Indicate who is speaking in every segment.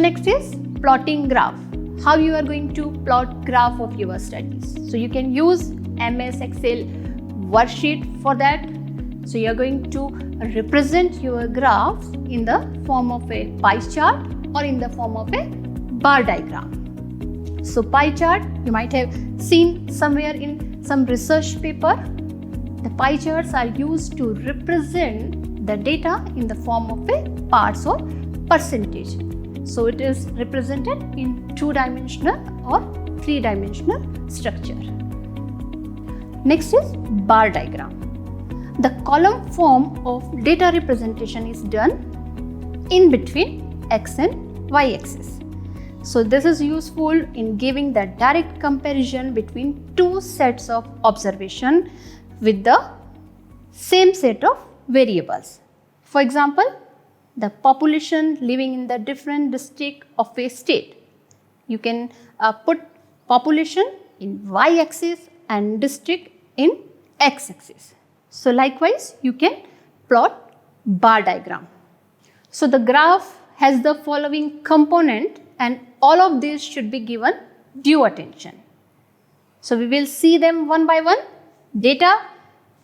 Speaker 1: next is plotting graph. How you are going to plot graph of your studies. So you can use MS Excel worksheet for that. So you are going to represent your graphs in the form of a pie chart or in the form of a bar diagram. So pie chart you might have seen somewhere in some research paper. The pie charts are used to represent the data in the form of a parts or percentage. So it is represented in 2-dimensional or 3-dimensional structure. Next is bar diagram. The column form of data representation is done in between x and y axis. So this is useful in giving the direct comparison between two sets of observation with the same set of variables. For example, the population living in the different district of a state. You can put population in y-axis and district in x-axis. So likewise, you can plot bar diagram. So the graph has the following component and all of these should be given due attention. So we will see them one by one. Data,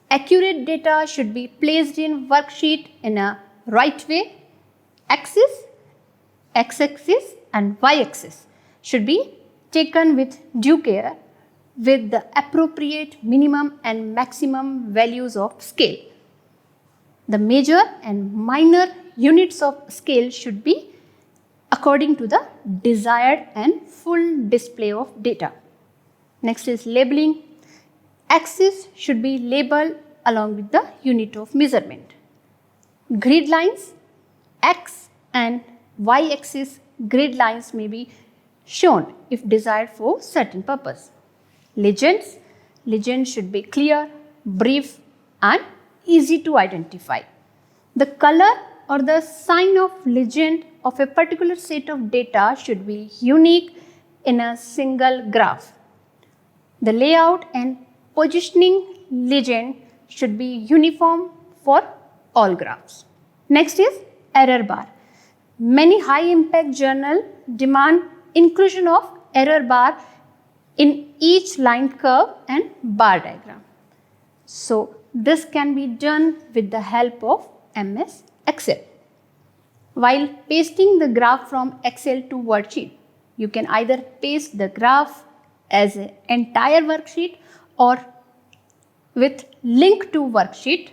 Speaker 1: accurate data should be placed in worksheet in a right way. Axis, x-axis and y-axis should be taken with due care with the appropriate minimum and maximum values of scale. The major and minor units of scale should be according to the desired and full display of data. Next is labeling. Axis should be labeled along with the unit of measurement. Grid lines, x and y-axis grid lines may be shown if desired for certain purpose. Legends should be clear, brief and easy to identify. The color or the sign of legend of a particular set of data should be unique in a single graph. The layout and positioning legend should be uniform for all graphs. Next is error bar. Many high-impact journals demand inclusion of error bar in each line curve and bar diagram. So this can be done with the help of MS Excel. While pasting the graph from Excel to worksheet, you can either paste the graph as an entire worksheet or with link to worksheet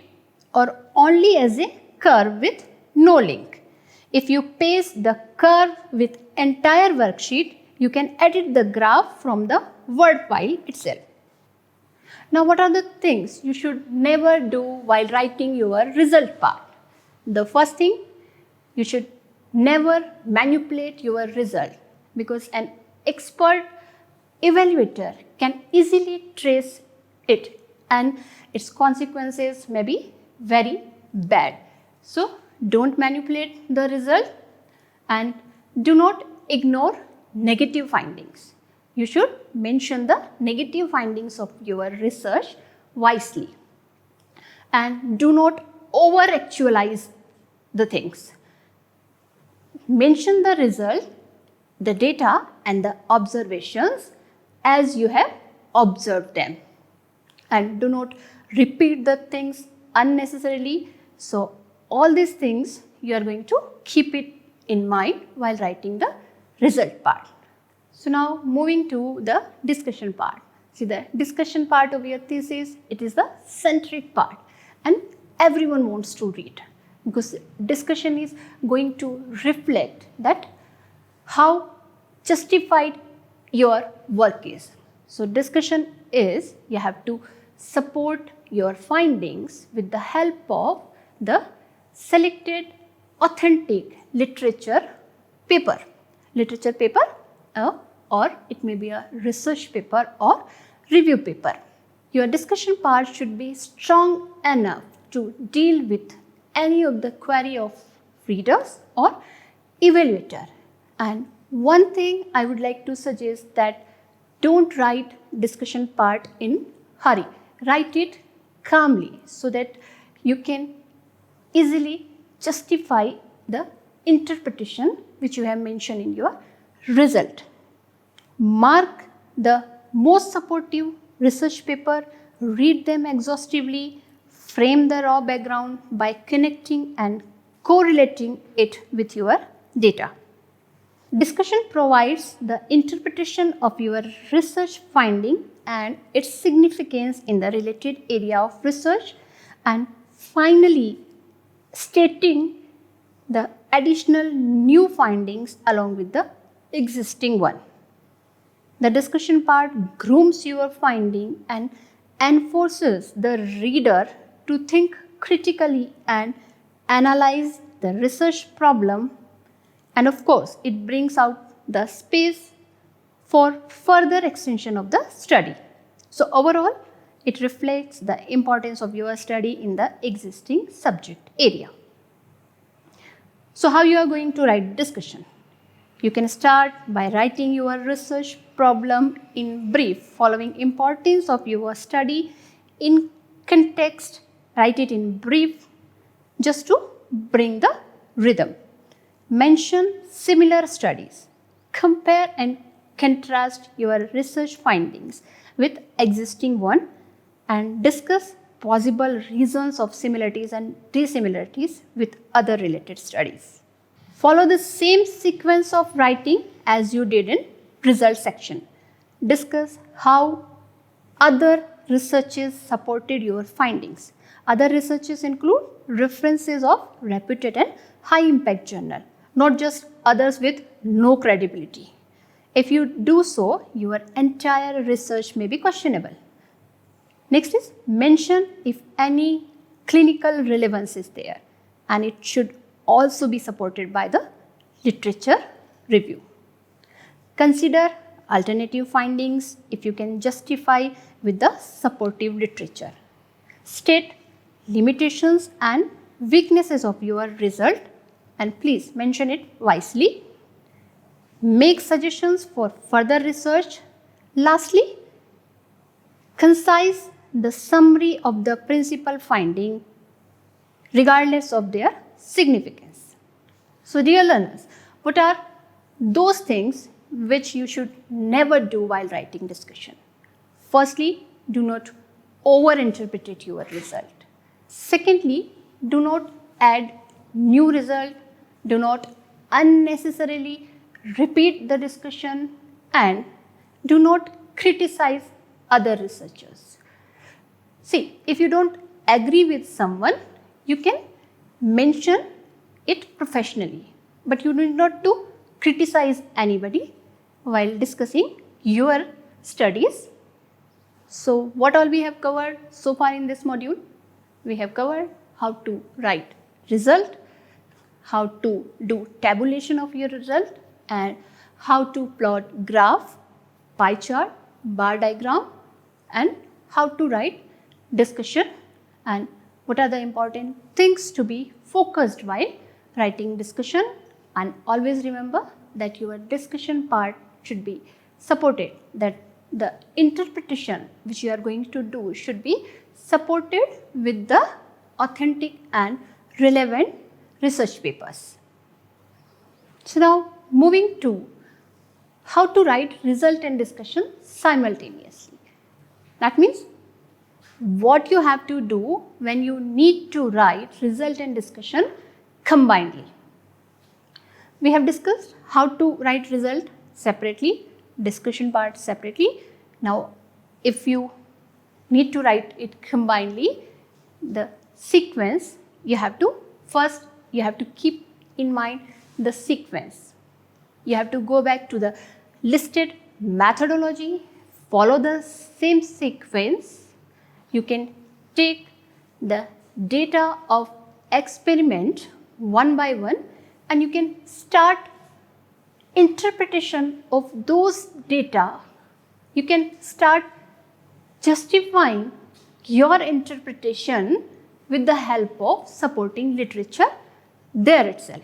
Speaker 1: or only as a curve with no link. If you paste the curve with entire worksheet, you can edit the graph from the Word file itself. Now, what are the things you should never do while writing your result part? The first thing, you should never manipulate your result because an expert evaluator can easily trace it and its consequences may be very bad. So, don't manipulate the result and do not ignore negative findings. You should mention the negative findings of your research wisely and do not over actualize the things. Mention the result, the data and the observations as you have observed them and do not repeat the things unnecessarily. So all these things you are going to keep it in mind while writing the result part. So now moving to the discussion part. See, the discussion part of your thesis, it is the centric part and everyone wants to read because discussion is going to reflect that how justified your work is. So discussion is you have to support your findings with the help of the selected authentic literature paper or it may be a research paper or review paper. Your discussion part should be strong enough to deal with any of the query of readers or evaluator. And one thing I would like to suggest that don't write discussion part in hurry. Write it calmly so that you can easily justify the interpretation which you have mentioned in your result. Mark the most supportive research paper, read them exhaustively, frame the raw background by connecting and correlating it with your data. Discussion provides the interpretation of your research finding and its significance in the related area of research, and finally stating the additional new findings along with the existing one. The discussion part grooms your finding and enforces the reader to think critically and analyze the research problem, and of course it brings out the space for further extension of the study. So overall it reflects the importance of your study in the existing subject area. So how you are going to write discussion? You can start by writing your research problem in brief, following importance of your study in context. Write it in brief just to bring the rhythm. Mention similar studies. Compare and contrast your research findings with existing one and discuss possible reasons of similarities and dissimilarities with other related studies. Follow the same sequence of writing as you did in result section. Discuss how other researches supported your findings. Other researches include references of reputed and high impact journal, not just others with no credibility. If you do so, your entire research may be questionable. Next is mention if any clinical relevance is there, and it should also be supported by the literature review. Consider alternative findings if you can justify with the supportive literature. State limitations and weaknesses of your result, and please mention it wisely. Make suggestions for further research. Lastly, concise the summary of the principal finding regardless of their significance. So dear learners, what are those things which you should never do while writing discussion? Firstly, do not overinterpret your result. Secondly, do not add new result. Do not unnecessarily repeat the discussion, and do not criticize other researchers. See, if you don't agree with someone, you can mention it professionally, but you need not to criticize anybody while discussing your studies. So what all we have covered so far in this module? We have covered how to write result, how to do tabulation of your result, and how to plot graph, pie chart, bar diagram, and how to write discussion, and what are the important things to be focused while writing discussion. And always remember that your discussion part should be supported, that the interpretation which you are going to do should be supported with the authentic and relevant research papers. So now moving to how to write result and discussion simultaneously. That means what you have to do when you need to write result and discussion combinedly. We have discussed how to write result separately, discussion part separately. Now, if you need to write it combinedly, the sequence you have to keep in mind the sequence. You have to go back to the listed methodology, follow the same sequence. You can take the data of experiment one by one, and you can start interpretation of those data. You can start justifying your interpretation with the help of supporting literature there itself.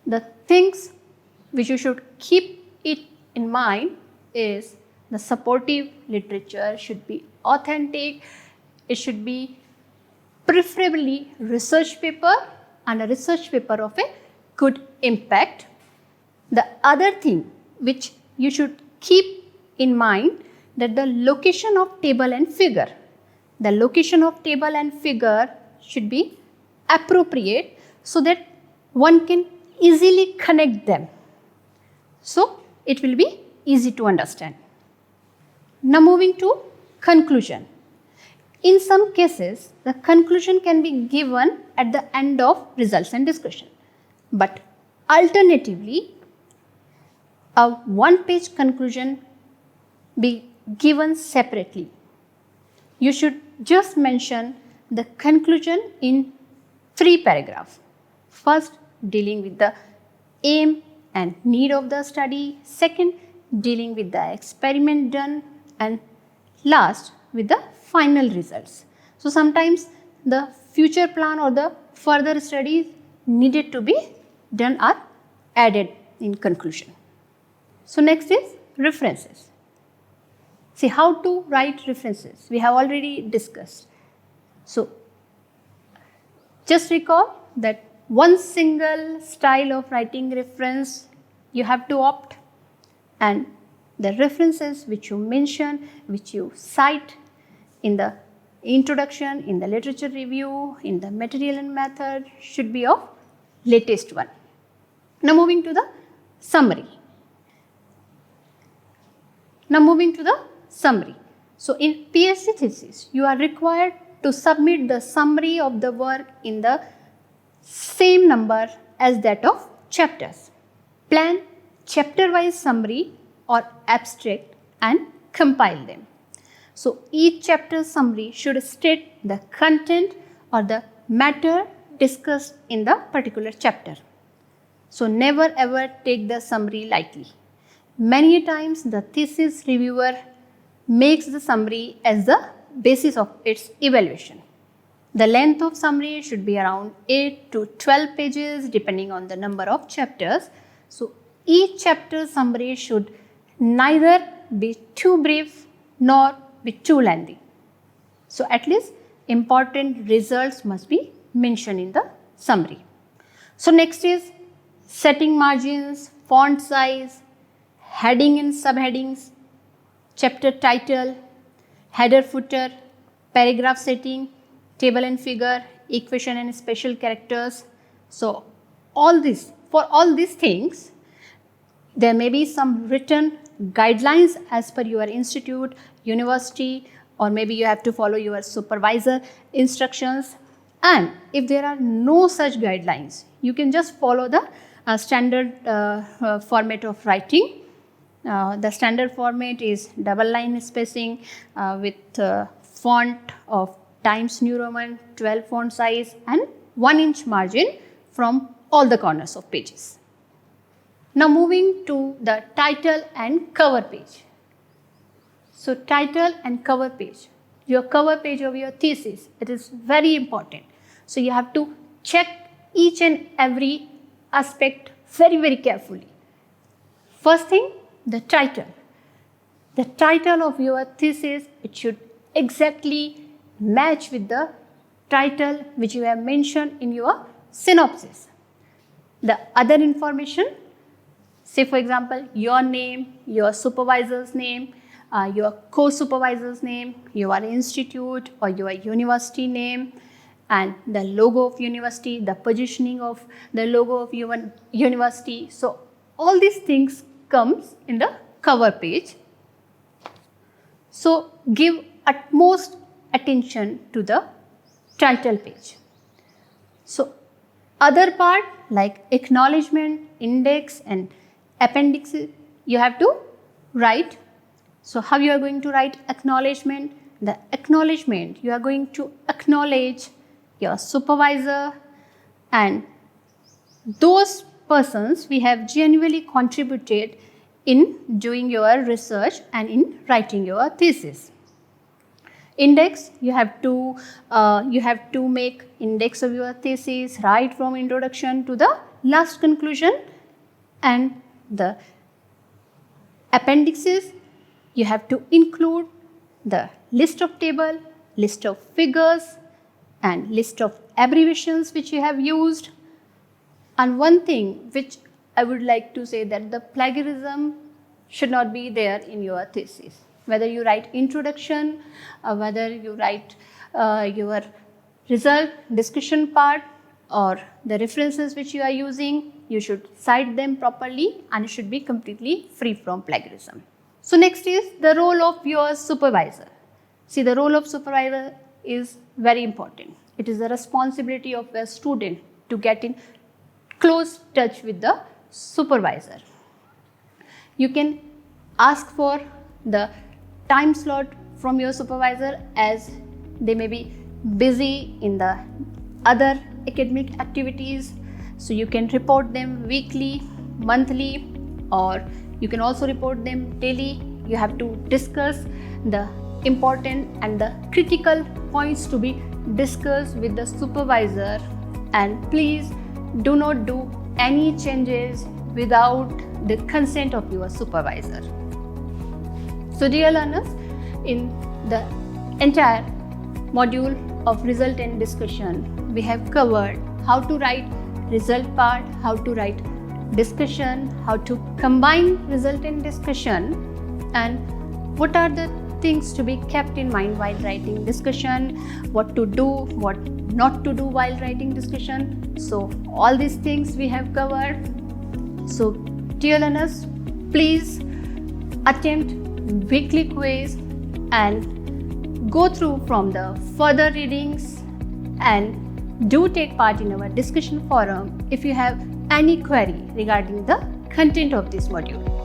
Speaker 1: The things which you should keep it in mind is the supportive literature should be authentic. It should be preferably research paper, and a research paper of a could impact. The other thing which you should keep in mind, that the location of table and figure. The location of table and figure should be appropriate so that one can easily connect them. So it will be easy to understand. Now moving to conclusion. In some cases, the conclusion can be given at the end of results and discussion. But alternatively, a one-page conclusion be given separately. You should just mention the conclusion in 3 paragraphs. First, dealing with the aim and need of the study. Second, dealing with the experiment done. And last, with the final results. So sometimes the future plan or the further studies needed to be done are added in conclusion. So next is references. See, how to write references we have already discussed. So just recall that one single style of writing reference you have to opt, and the references which you mention, which you cite in the introduction, in the literature review, in the material and method should be of latest one. Now moving to the summary. So in PhD thesis, you are required to submit the summary of the work in the same number as that of chapters. Plan chapter-wise summary or abstract and compile them. So each chapter summary should state the content or the matter discussed in the particular chapter. So never ever take the summary lightly. Many times the thesis reviewer makes the summary as the basis of its evaluation. The length of summary should be around 8 to 12 pages depending on the number of chapters. So each chapter summary should neither be too brief nor be too lengthy. So at least important results must be mentioned in the summary. So next is setting margins, font size, heading and subheadings, chapter title, header footer, paragraph setting, table and figure, equation and special characters. So for all these things, there may be some written guidelines as per your institute, university, or maybe you have to follow your supervisor instructions. And if there are no such guidelines, you can just follow the standard format of writing. The standard format is double line spacing with font of Times New Roman, 12 font size and 1 inch margin from all the corners of pages. Now moving to the title and cover page. So title and cover page. Your cover page of your thesis, it is very important. So you have to check each and every aspect very carefully. First thing, the title. The title of your thesis, it should exactly match with the title which you have mentioned in your synopsis. The other information, say for example, your name, your supervisor's name, your co-supervisor's name, your institute or your university name, and the logo of university, the positioning of the logo of your university. So all these things comes in the cover page. So give utmost attention to the title page. So other part like acknowledgement, index and appendixes you have to write. So how you are going to write acknowledgement? The acknowledgement, you are going to acknowledge your supervisor and those persons we have genuinely contributed in doing your research and in writing your thesis. Index, you have to make index of your thesis right from introduction to the last conclusion. And the appendixes, you have to include the list of table, list of figures and list of abbreviations which you have used, And one thing which I would like to say, that the plagiarism should not be there in your thesis. Whether you write introduction, whether you write your result discussion part, or the references which you are using, you should cite them properly and it should be completely free from plagiarism. So next is the role of your supervisor. See, the role of supervisor is very important. It is the responsibility of a student to get in close touch with the supervisor. You can ask for the time slot from your supervisor, as they may be busy in the other academic activities. So you can report them weekly, monthly, or you can also report them daily. You have to discuss the important and the critical points to be discussed with the supervisor, and please do not do any changes without the consent of your supervisor. So dear learners, in the entire module of result and discussion, we have covered how to write result part, how to write discussion, how to combine result and discussion, and what are the things to be kept in mind while writing discussion, what to do, what not to do while writing discussion. So all these things we have covered. So dear learners, please attempt weekly quiz and go through from the further readings, and do take part in our discussion forum if you have any query regarding the content of this module.